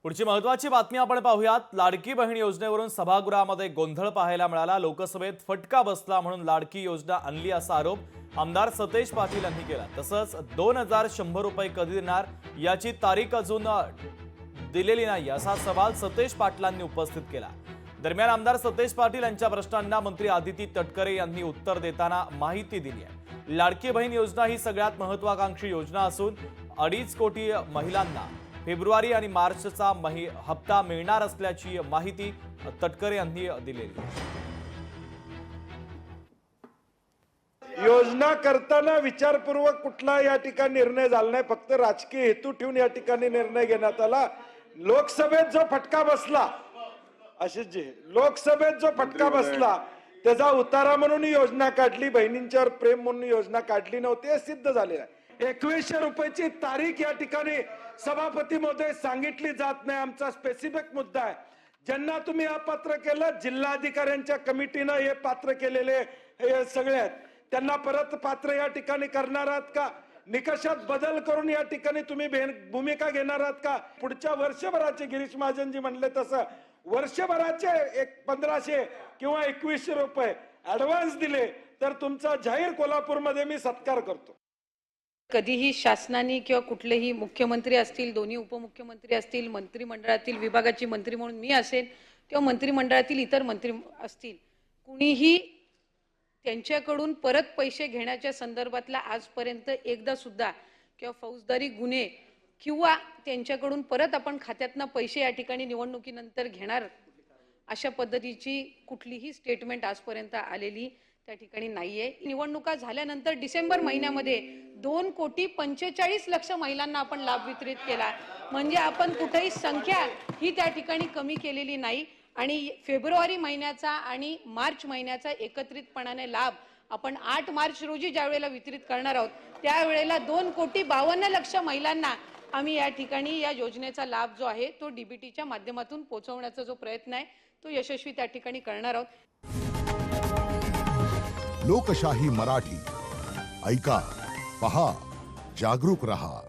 पुढची महत्त्वाची बातमी आपण पाहूयात। लाडकी बहीण योजनेवरून सभागृहामध्ये गोंधळ पाहायला मिळाला। लोकसभेत फटका बसला म्हणून लाडकी योजना आणली असा आरोप आमदार सतेज पाटील यांनी केला। तसंच 2100 रुपये कधी देणार याची तारीख अजून दिलेली नाही असा सवाल सतेज पाटलांनी उपस्थित केला। दरम्यान आमदार सतेज पाटील यांच्या प्रश्नांना मंत्री आदिती तटकरे यांनी उत्तर देताना माहिती दिली आहे। लाडकी बहीण योजना ही सगळ्यात महत्त्वाकांक्षी योजना असून 2.5 कोटी महिलांना फेब्रुवारी आणि मार्चचा हप्ता मिळणार असल्याची माहिती तटकरे यांनी दिलेली आहे। योजना करताना विचारपूर्वक कुठला या ठिकाणी निर्णय झाला नाही, फक्त राजकीय हेतू ठेवून या ठिकाणी निर्णय घेण्यात आला। लोकसभेत जो फटका बसला, अशीच जे लोकसभेत जो फटका बसला त्याचा उतारा म्हणून योजना काढली, बहिणींच्यावर प्रेम म्हणून योजना काढली नव्हती, हे सिद्ध झालेलं आहे। 2100 रुपयाची तारीख या ठिकाणी सभापती महोदय सांगितली जात नाही। आमचा स्पेसिफिक मुद्दा आहे, ज्यांना तुम्ही अपात्र केलं, जिल्हाधिकाऱ्यांच्या कमिटीनं हे पात्र केलेले हे सगळे आहेत, त्यांना परत पात्र या ठिकाणी करणार आहात का? निकषात बदल करून या ठिकाणी तुम्ही भूमिका घेणार आहात का? पुढच्या वर्षभराचे गिरीश महाजनजी म्हणले तसं वर्षभराचे 1500 किंवा 2100 रुपये ऍडव्हान्स दिले तर तुमचा जाहीर कोल्हापूरमध्ये मी सत्कार करतो। कधीही शासनाने किंवा कुठलेही मुख्यमंत्री असतील, दोन्ही उपमुख्यमंत्री असतील, मंत्रिमंडळातील विभागाची मंत्री म्हणून मी असेल किंवा मंत्रिमंडळातील इतर मंत्री असतील, कुणीही त्यांच्याकडून परत पैसे घेण्याच्या संदर्भातला आजपर्यंत एकदा सुद्धा किंवा फौजदारी गुन्हे किंवा त्यांच्याकडून परत आपण खात्यातनं पैसे या ठिकाणी निवडणुकीनंतर घेणार अशा पद्धतीची कुठलीही स्टेटमेंट आजपर्यंत आलेली त्या ठिकाणी नाहीये। निवडणुका झाल्यानंतर डिसेंबर महिन्यामध्ये 2,45,00,000 महिलांना आपण लाभ वितरित केला, म्हणजे आपण कुठेही संख्या ही त्या ठिकाणी कमी केलेली नाही। आणि फेब्रुवारी महिन्याचा आणि मार्च महिन्याचा एकत्रितपणाने लाभ आपण 8 मार्च रोजी ज्या वेळेला वितरित करणार आहोत त्यावेळेला 2,52,00,000 महिलांना आम्ही या ठिकाणी या योजनेचा लाभ जो आहे तो डीबीटीच्या माध्यमातून पोहोचवण्याचा जो प्रयत्न आहे तो यशस्वी त्या ठिकाणी करणार आहोत। लोकशाही मराठी ऐका, पहा, जागरूक रहा।